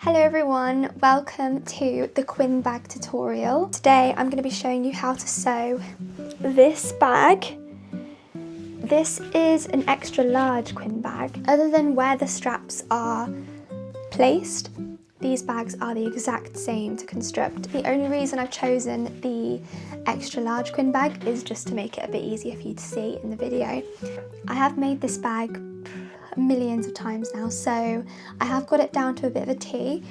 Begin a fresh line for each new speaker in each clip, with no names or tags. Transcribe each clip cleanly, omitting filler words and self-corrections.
Hello everyone, welcome to the Quinn Bag tutorial. Today I'm going to be showing you how to sew this bag. This is an extra large Quinn bag. Other than where the straps are placed, these bags are the exact same to construct. The only reason I've chosen the extra large Quinn bag is just to make it a bit easier for you to see in the video. I have made this bag millions of times now, so I have got it down to a bit of a T,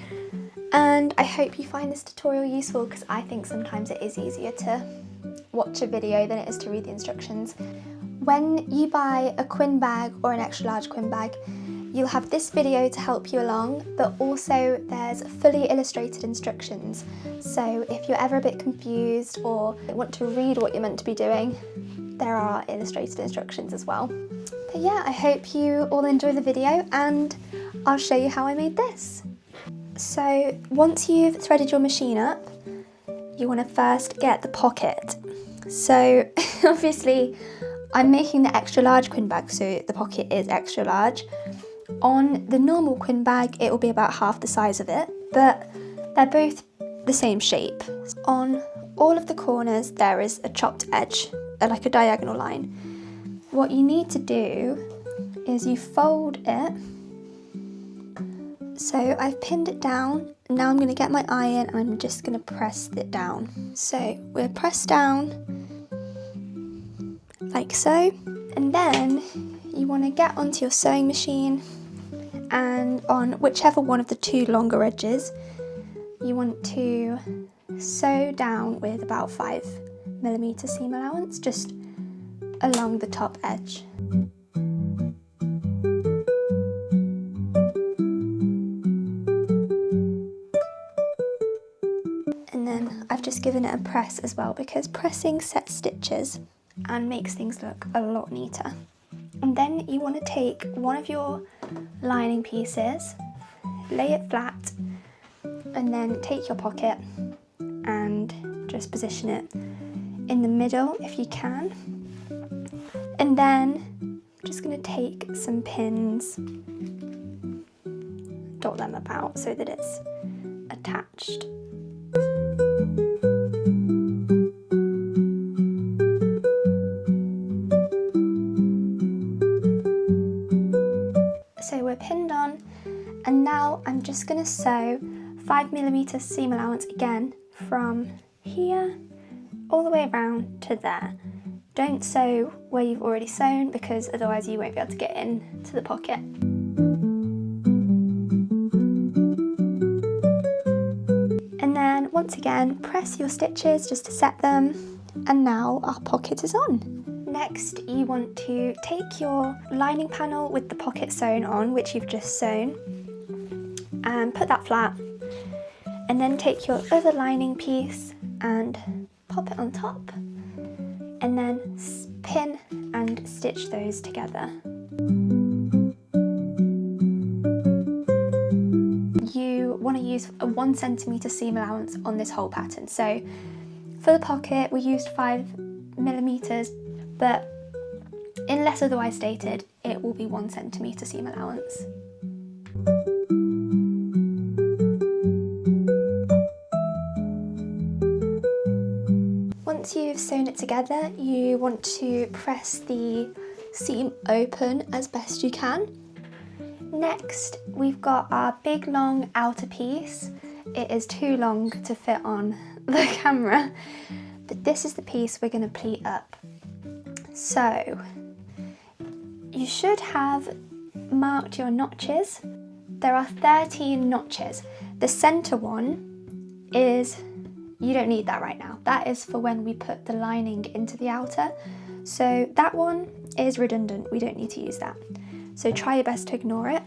and I hope you find this tutorial useful because I think sometimes it is easier to watch a video than it is to read the instructions. When you buy a Quinn bag or an extra large Quinn bag, you'll have this video to help you along, but also there's fully illustrated instructions. So if you're ever a bit confused or want to read what you're meant to be doing, there are illustrated instructions as well. But yeah, I hope you all enjoy the video and I'll show you how I made this. So once you've threaded your machine up, you want to first get the pocket. So obviously I'm making the extra large Quinn bag, so the pocket is extra large. On the normal Quinn bag, it will be about half the size of it, but they're both the same shape. On all of the corners, there is a chopped edge, like a diagonal line. What you need to do is you fold it. So I've pinned it down. Now I'm going to get my iron and I'm just going to press it down. So we'll press down like so. And then you want to get onto your sewing machine, and on whichever one of the two longer edges, you want to sew down with about 5mm seam allowance, just along the top edge. And then I've just given it a press as well, because pressing sets stitches and makes things look a lot neater. And then you want to take one of your lining pieces, lay it flat, and then take your pocket and just position it in the middle if you can. And then I'm just going to take some pins, dot them about so that it's attached. So we're pinned on, and now I'm just going to sew 5mm seam allowance again from here all the way around to there. Don't sew where you've already sewn, because otherwise you won't be able to get into the pocket. And then once again, press your stitches just to set them, and now our pocket is on. Next, you want to take your lining panel with the pocket sewn on, which you've just sewn, and put that flat, and then take your other lining piece and pop it on top, and then pin and stitch those together. You want to use a 1cm seam allowance on this whole pattern. So for the pocket we used 5mm, but unless otherwise stated, it will be 1cm seam allowance. Once you've sewn it together, you want to press the seam open as best you can. Next, we've got our big long outer piece. It is too long to fit on the camera, but this is the piece we're going to pleat up. So you should have marked your notches. There are 13 notches. The center one is, you don't need that right now. That is for when we put the lining into the outer. So that one is redundant. We don't need to use that. So try your best to ignore it.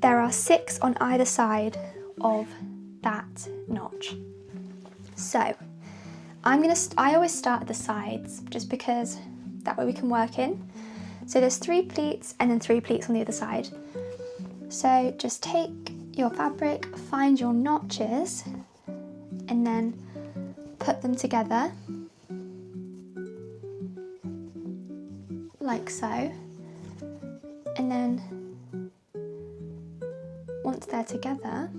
There are 6 on either side of that notch. So I always start at the sides, just because that way we can work in. So there's 3 pleats and then 3 pleats on the other side. So just take your fabric, find your notches, and then put them together like so. And then once they're together,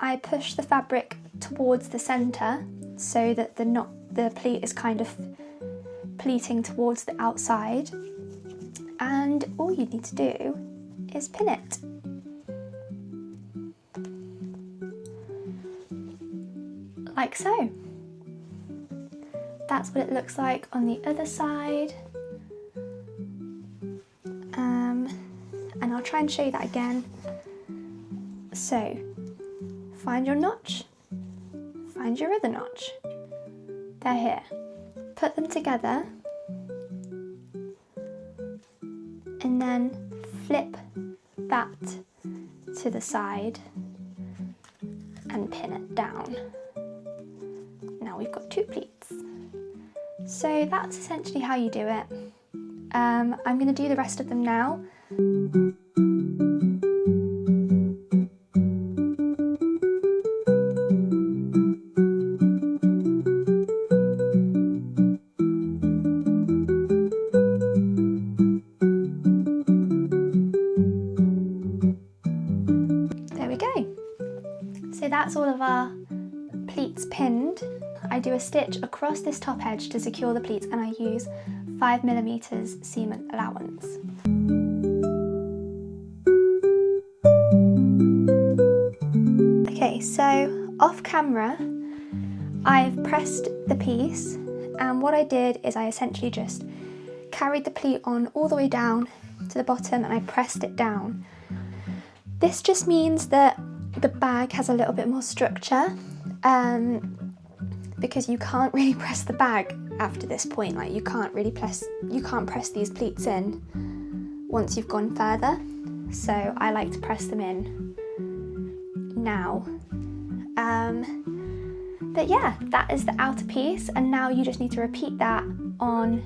I push the fabric towards the centre so that the pleat is kind of pleating towards the outside, and all you need to do is pin it. Like so. That's what it looks like on the other side. And I'll try and show you that again. So, find your notch, find your other notch. They're here. Put them together and then flip that to the side and pin it down. Now we've got 2 pleats. So that's essentially how you do it. I'm going to do the rest of them now. There we go. So that's all of our pleats pinned. I do a stitch across this top edge to secure the pleats, and I use 5mm seam allowance. Okay, so off camera, I've pressed the piece, and what I did is I essentially just carried the pleat on all the way down to the bottom and I pressed it down. This just means that the bag has a little bit more structure, because you can't really press the bag after this point. Like you can't press these pleats in once you've gone further. So I like to press them in now. But yeah, that is the outer piece, and now you just need to repeat that on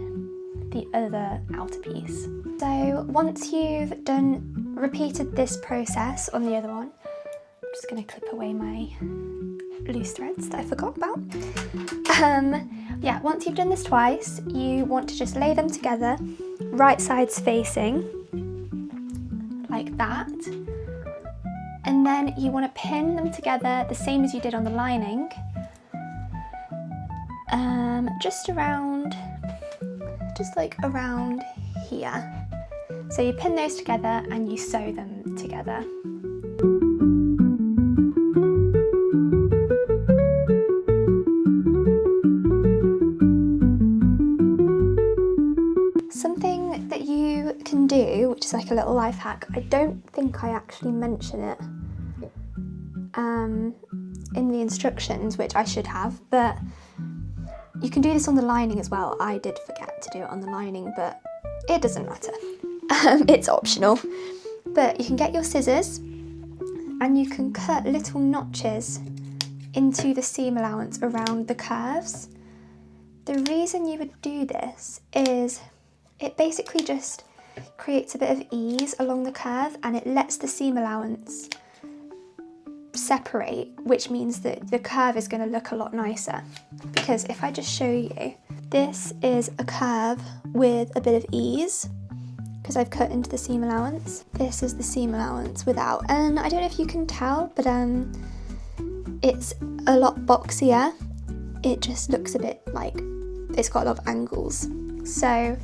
the other outer piece. So once you've repeated this process on the other one, I'm just going to clip away my loose threads that I forgot about. Yeah, once you've done this twice, you want to just lay them together, right sides facing, like that. And then you want to pin them together the same as you did on the lining, just like around here. So you pin those together and you sew them together. Something that you can do, which is like a little life hack, I don't think I actually mention it in the instructions, which I should have, but you can do this on the lining as well. I did forget to do it on the lining, but it doesn't matter. It's optional. But you can get your scissors and you can cut little notches into the seam allowance around the curves. The reason you would do this is it basically just creates a bit of ease along the curve, and it lets the seam allowance separate, which means that the curve is going to look a lot nicer. Because if I just show you, this is a curve with a bit of ease because I've cut into the seam allowance. This is the seam allowance without, and I don't know if you can tell, but it's a lot boxier. It just looks a bit like it's got a lot of angles. So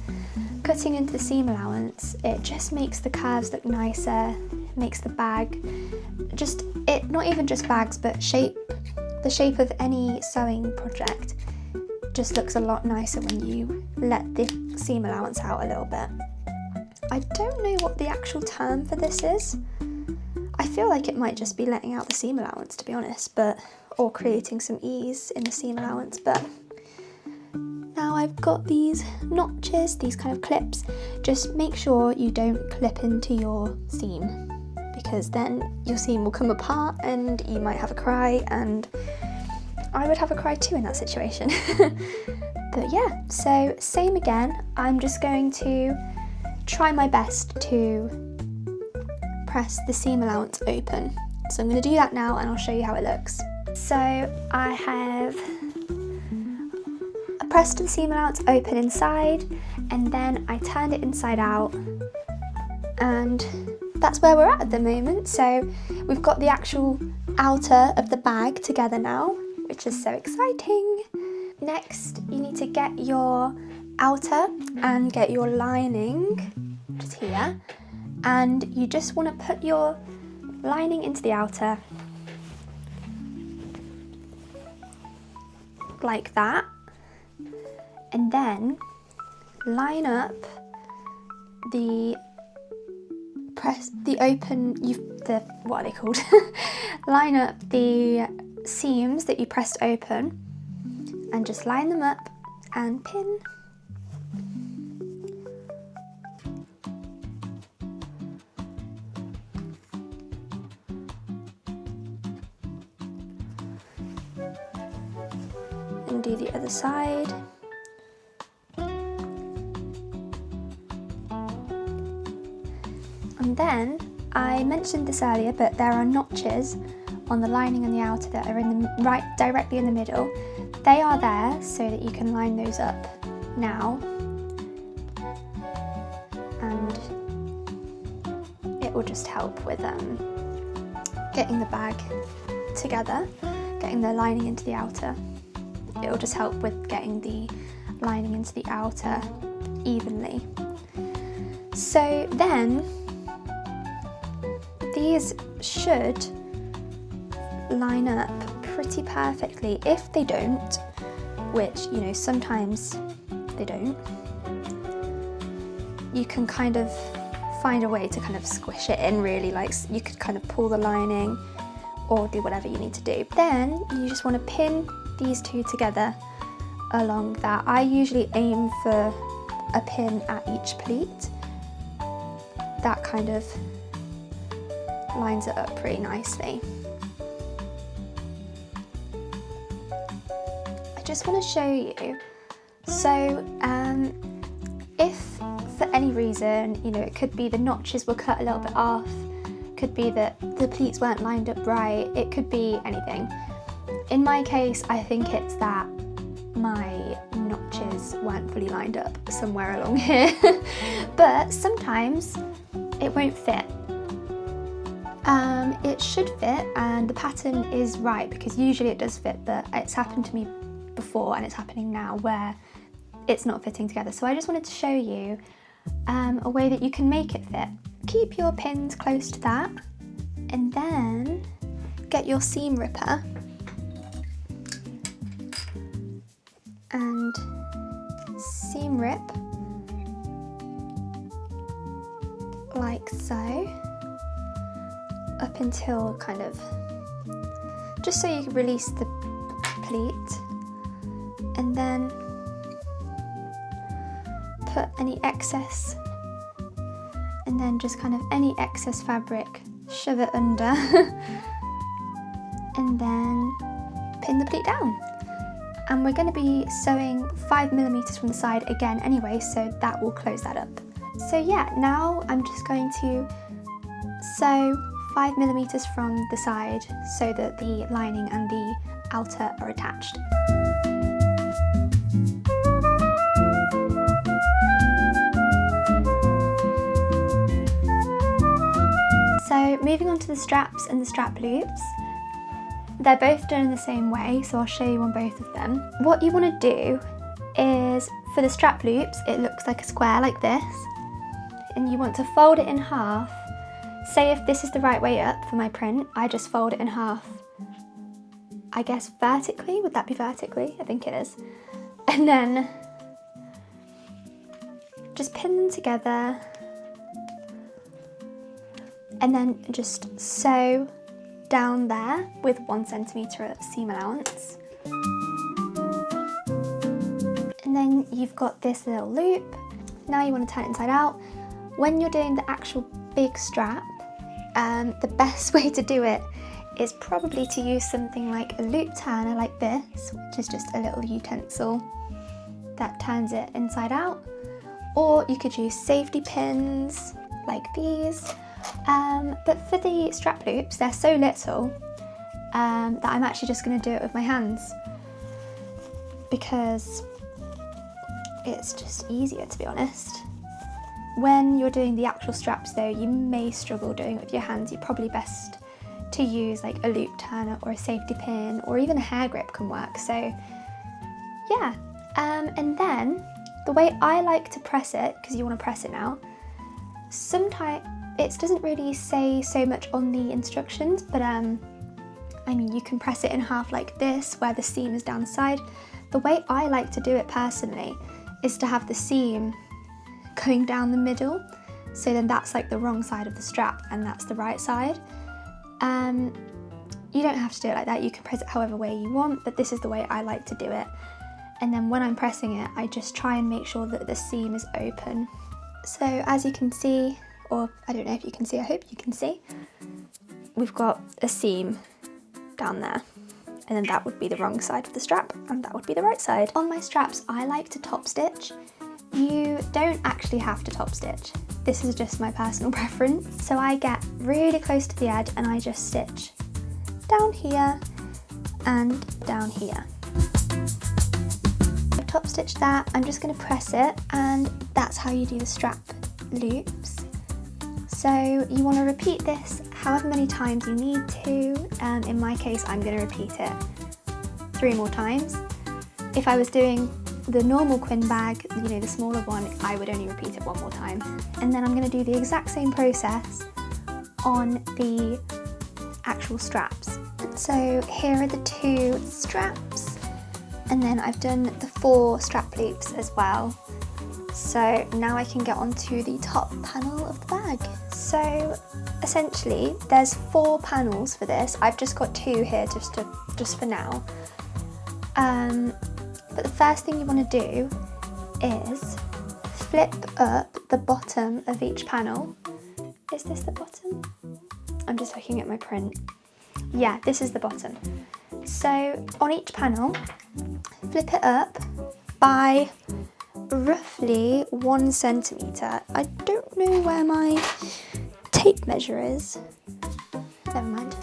cutting into the seam allowance, it just makes the curves look nicer, makes the bag, not even just bags, but the shape of any sewing project just looks a lot nicer when you let the seam allowance out a little bit. I don't know what the actual term for this is. I feel like it might just be letting out the seam allowance, to be honest, or creating some ease in the seam allowance, but now I've got these notches, these kind of clips. Just make sure you don't clip into your seam, because then your seam will come apart and you might have a cry, and I would have a cry too in that situation. But yeah, so same again. I'm just going to try my best to press the seam allowance open. So I'm going to do that now and I'll show you how it looks. So I have pressed the seam allowance open inside, and then I turned it inside out, and that's where we're at the moment. So we've got the actual outer of the bag together now, which is so exciting. Next, you need to get your outer and get your lining, which is here, and you just want to put your lining into the outer like that, and then line up what are they called? Line up the seams that you pressed open and just line them up and pin. And do the other side. And then, I mentioned this earlier, but there are notches on the lining and the outer that are directly in the middle. They are there so that you can line those up now, and it will just help with getting the bag together, getting the lining into the outer. It will just help with getting the lining into the outer evenly. So then, these should line up pretty perfectly. If they don't, which, you know, sometimes they don't, you can kind of find a way to kind of squish it in, really. Like, you could kind of pull the lining or do whatever you need to do. Then you just want to pin these two together along that. I usually aim for a pin at each pleat. That kind of lines it up pretty nicely. I just want to show you, so if for any reason, you know, it could be the notches were cut a little bit off, could be that the pleats weren't lined up right, it could be anything. In my case, I think it's that my notches weren't fully lined up somewhere along here. But sometimes it won't fit. It should fit and the pattern is right, because usually it does fit, but it's happened to me before and it's happening now where it's not fitting together. So I just wanted to show you a way that you can make it fit. Keep your pins close to that and then get your seam ripper and seam rip like so, up until kind of, just so you can release the pleat, and then put any excess, and then just kind of any excess fabric, shove it under, and then pin the pleat down. And we're going to be sewing 5mm from the side again anyway, so that will close that up. So yeah, now I'm just going to sew 5mm from the side so that the lining and the outer are attached. So moving on to the straps and the strap loops. They're both done in the same way, so I'll show you on both of them. What you want to do is, for the strap loops, it looks like a square like this, and you want to fold it in half. Say if this is the right way up for my print, I just fold it in half, I guess vertically. Would that be vertically? I think it is. And then just pin them together and then just sew down there with 1 centimetre of seam allowance. And then you've got this little loop. Now you want to turn it inside out. When you're doing the actual big strap, the best way to do it is probably to use something like a loop turner like this, which is just a little utensil that turns it inside out. Or you could use safety pins like these. But for the strap loops, they're so little that I'm actually just going to do it with my hands, because it's just easier, to be honest. When you're doing the actual straps though, you may struggle doing it with your hands. You're probably best to use like a loop turner or a safety pin, or even a hair grip can work. So yeah, and then the way I like to press it, because you want to press it now, sometimes it doesn't really say so much on the instructions, but I mean, you can press it in half like this, where the seam is down the side. The way I like to do it personally is to have the seam going down the middle, so then that's like the wrong side of the strap and that's the right side. You don't have to do it like that, you can press it however way you want, but this is the way I like to do it. And then when I'm pressing it, I just try and make sure that the seam is open. So as you can see, or I don't know if you can see, I hope you can see, we've got a seam down there, and then that would be the wrong side of the strap and that would be the right side. On my straps, I like to top stitch. You don't actually have to top stitch. This is just my personal preference. So I get really close to the edge and I just stitch down here and down here. I've top stitched that, I'm just going to press it, and that's how you do the strap loops. So you want to repeat this however many times you need to. In my case, I'm going to repeat it 3 more times. If I was doing the normal Quinn bag, you know, the smaller one, I would only repeat it 1 more time. And then I'm going to do the exact same process on the actual straps. So here are the 2 straps, and then I've done the 4 strap loops as well. So now I can get onto the top panel of the bag. So essentially there's 4 panels for this. I've just got 2 here just for now. But the first thing you want to do is flip up the bottom of each panel. Is this the bottom? I'm just looking at my print. Yeah, this is the bottom. So on each panel, flip it up by roughly 1 centimetre. I don't know where my tape measure is. Never mind.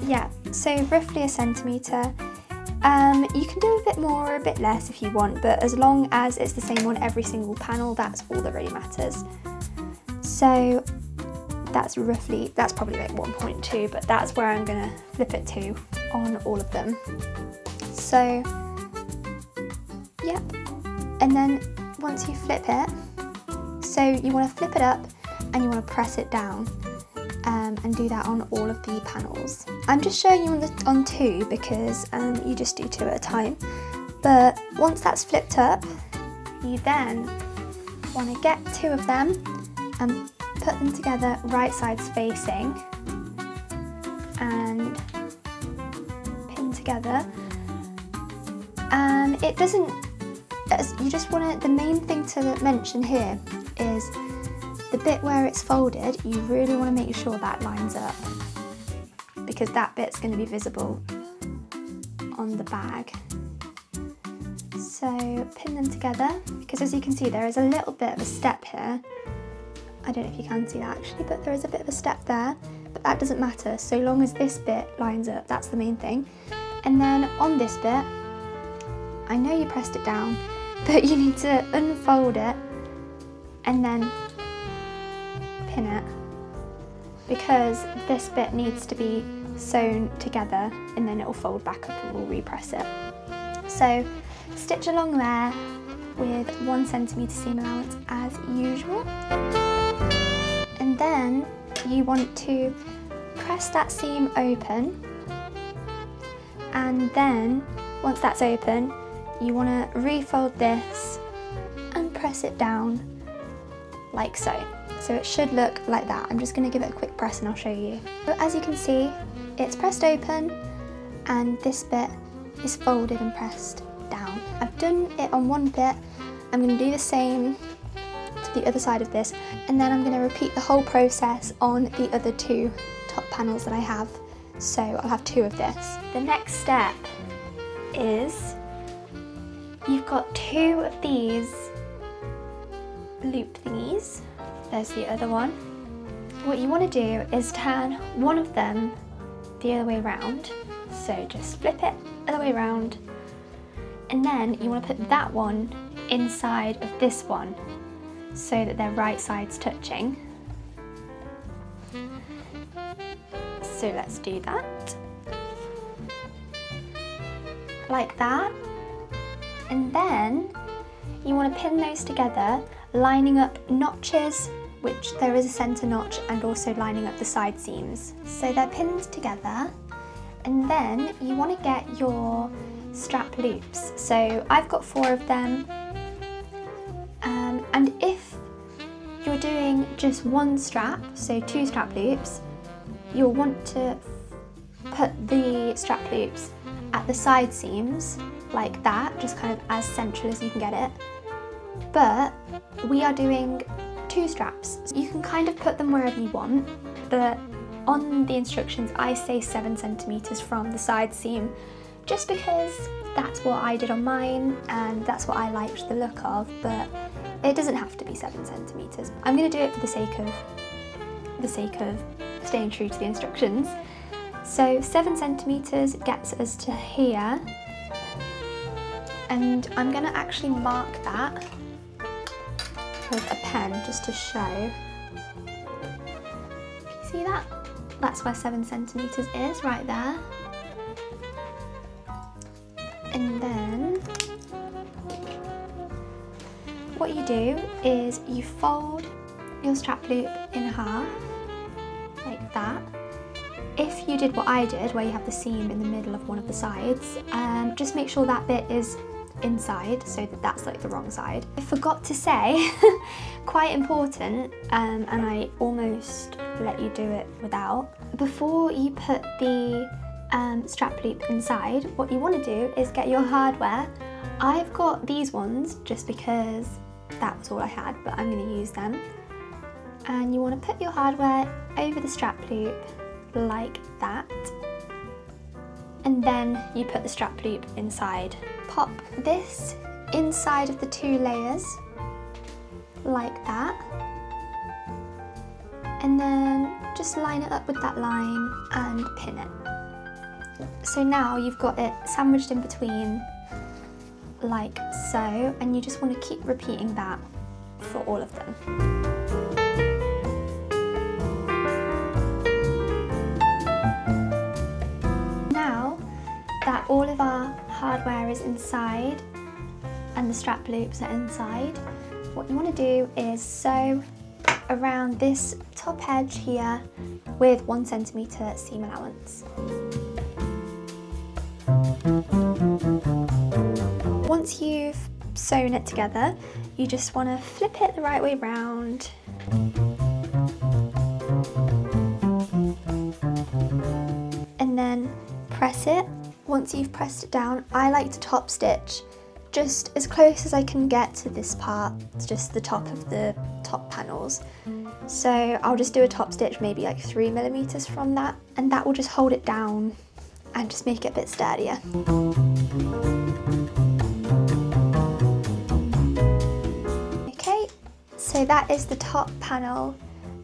Yeah, so roughly 1 centimetre. You can do a bit more or a bit less if you want, but as long as it's the same on every single panel, that's all that really matters. So that's probably like 1.2, but that's where I'm gonna flip it to on all of them. So, yep. And then once you flip it, so you want to flip it up and you want to press it down, and do that on all of the panels. I'm just showing you on 2 because you just do 2 at a time. But once that's flipped up, you then want to get 2 of them and put them together right sides facing and pin together. It doesn't, you just want to, the main thing to mention here is the bit where it's folded, you really want to make sure that lines up, because that bit's going to be visible on the bag. So pin them together, because as you can see there is a little bit of a step here. I don't know if you can see that actually, but there is a bit of a step there, but that doesn't matter so long as this bit lines up, that's the main thing. And then on this bit, I know you pressed it down, but you need to unfold it and then pin it, because this bit needs to be sewn together and then it will fold back up and we'll repress it. So stitch along there with 1 centimetre seam allowance as usual. And then you want to press that seam open, and then once that's open, you want to refold this and press it down like so. So it should look like that. I'm just going to give it a quick press and I'll show you. So as you can see, it's pressed open and this bit is folded and pressed down. I've done it on one bit. I'm going to do the same to the other side of this, and then I'm going to repeat the whole process on the other 2 top panels that I have. So I'll have 2 of this. The next step is you've got 2 of these loop thingies. There's the other one. What you want to do is turn one of them the other way around. So just flip it the other way around, and then you want to put that one inside of this one so that they're right sides touching. So So let's do that. Like that. And then you want to pin those together, lining up notches, which there is a centre notch, and also lining up the side seams. So they're pinned together, and then you want to get your strap loops. So I've got 4 of them, and if you're doing just 1 strap, so 2 strap loops, you'll want to put the strap loops at the side seams like that, just kind of as central as you can get it. But we are doing 2 straps. So you can kind of put them wherever you want, but on the instructions I say 7 centimeters from the side seam, just because that's what I did on mine and that's what I liked the look of, but it doesn't have to be 7 centimeters. I'm going to do it for the sake of staying true to the instructions. So 7 centimeters gets us to here, and I'm going to actually mark that with a pen just to show. You see that? That's where 7 centimeters is, right there. And then what you do is you fold your strap loop in half, like that. If you did what I did, where you have the seam in the middle of one of the sides, just make sure that bit is inside, so that's like the wrong side. I forgot to say, quite important, and I almost let you do it without. Before you put the strap loop inside, what you want to do is get your hardware. I've got these ones just because that was all I had, but I'm going to use them. And you want to put your hardware over the strap loop like that, and then you put the strap loop inside. Pop this inside of the 2 layers like that, and then just line it up with that line and pin it. So now you've got it sandwiched in between like so, and you just want to keep repeating that for all of them. Now that all of our hardware is inside and the strap loops are inside, what you want to do is sew around this top edge here with 1 centimeter seam allowance. Once you've sewn it together, you just want to flip it the right way round. And then press it. Once you've pressed it down, I like to top stitch just as close as I can get to this part. It's just the top of the top panels. So I'll just do a top stitch maybe like 3 millimeters from that, and that will just hold it down and just make it a bit sturdier. Okay, so that is the top panel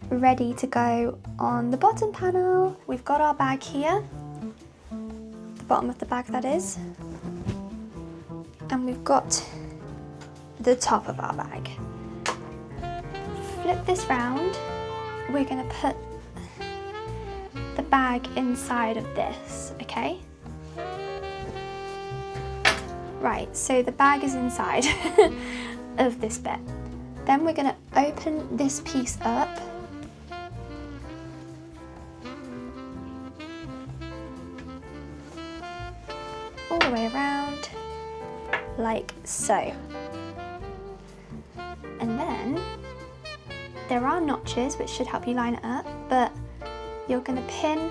ready to go on the bottom panel. We've got our bag here, the bottom of the bag that is, and we've got the top of our bag. Flip this round, we're going to put the bag inside of this, okay? Right, so the bag is inside of this bit. Then we're going to open this piece up. All the way around, like so. And then there are notches which should help you line it up, but you're going to pin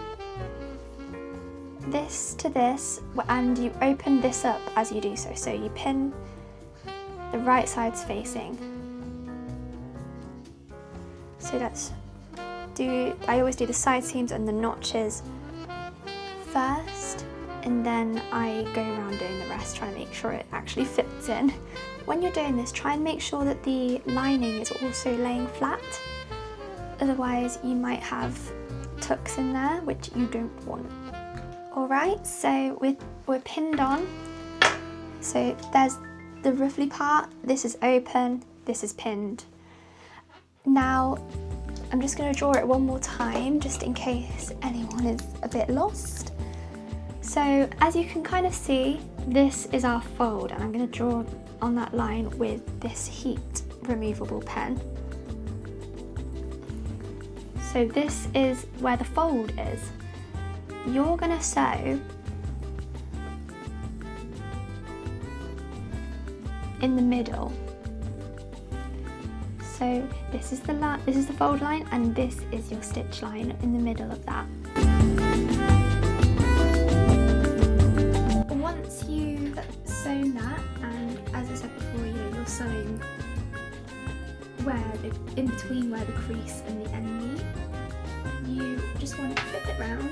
this to this, and you open this up as you do so. So you pin the right sides facing. So I always do the side seams and the notches first, and then I go around doing the rest, trying to make sure it actually fits in. When you're doing this, try and make sure that the lining is also laying flat. Otherwise you might have tucks in there, which you don't want. Alright, so we're pinned on. So there's the ruffly part, this is open, this is pinned. Now I'm just going to draw it one more time just in case anyone is a bit lost. So as you can kind of see, this is our fold, and I'm going to draw on that line with this heat removable pen. So this is where the fold is. You're going to sew in the middle. So this is the fold line, and this is your stitch line in the middle of that. Once you've sewn that, and as I said before, you're sewing in between where the crease and the end meet, you just want to flip it round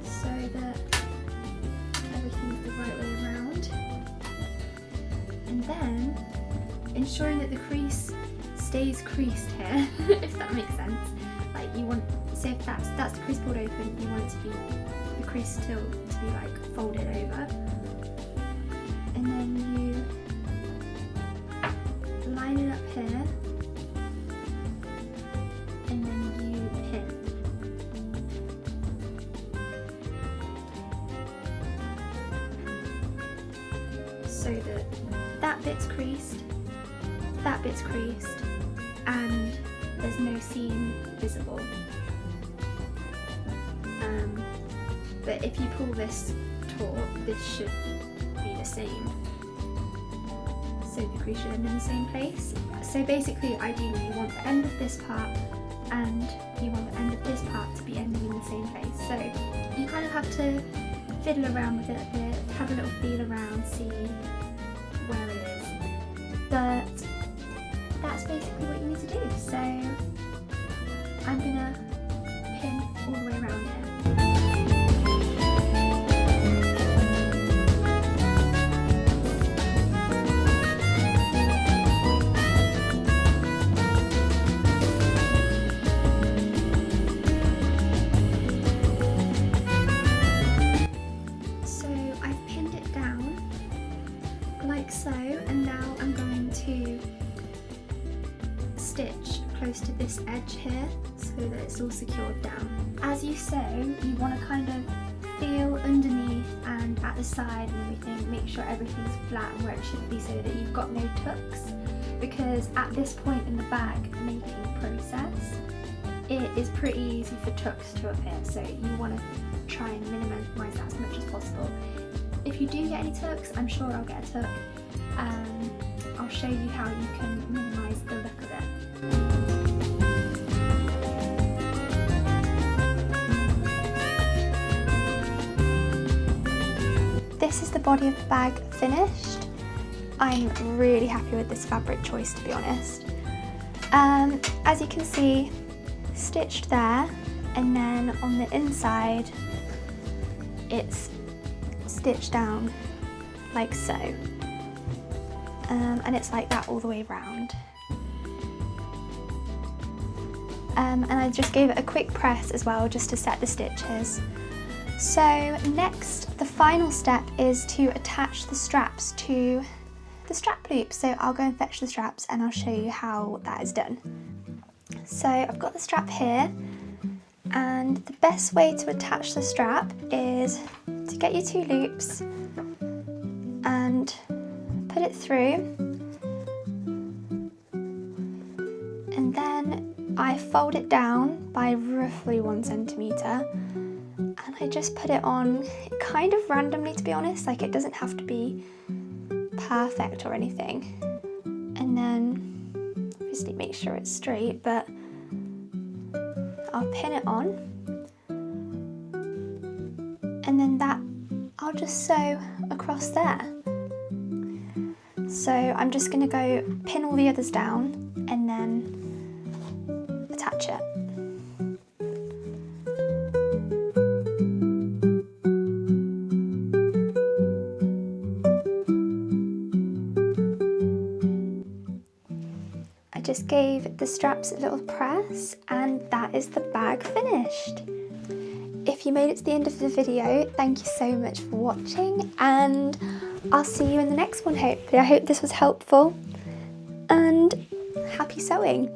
so that everything's the right way around, and then ensuring that the crease stays creased here, if that makes sense. Like you want, say if that's the crease pulled open, you want it to be, the crease still to be like folded over, and then you line it up here, and then you pin. So that that bit's creased, that bit's creased, and there's no seam visible. But if you pull this taut, this should be the same. So the crease should end in the same place. So basically, ideally, you want the end of this part and you want the end of this part to be ending in the same place. So you kind of have to fiddle around with it a bit, have a little feel around, see where it is. But that's basically what you need to do. So I'm gonna pin all the way around here. So I've pinned it down like so, and now I'm going to stitch close to this edge here so that it's all secured down. As you sew, you want to kind of feel underneath and at the side and everything, make sure everything's flat and where it should be so that you've got no tucks, because at this point in the bag making process, it is pretty easy for tucks to appear, so you want to try and minimise that as much as possible. If you do get any tucks, I'm sure I'll get a tuck. I'll show you how you can minimise the look of it. This is the body of the bag finished. I'm really happy with this fabric choice, to be honest. As you can see, stitched there, and then on the inside it's stitched down like so, and it's like that all the way round. And I just gave it a quick press as well just to set the stitches. So next, the final step is to attach the straps to the strap loop. So I'll go and fetch the straps and I'll show you how that is done. So I've got the strap here, and the best way to attach the strap is to get your two loops and put it through, and then I fold it down by roughly 1 centimetre, and I just put it on kind of randomly, to be honest, like it doesn't have to be perfect or anything. And then obviously make sure it's straight, but I'll pin it on, and then that I'll just sew across there. So I'm just going to go pin all the others down and then attach it. I just gave the straps a little press, and that is the bag finished. If you made it to the end of the video, thank you so much for watching, and I'll see you in the next one hopefully. I hope this was helpful. happy sewing.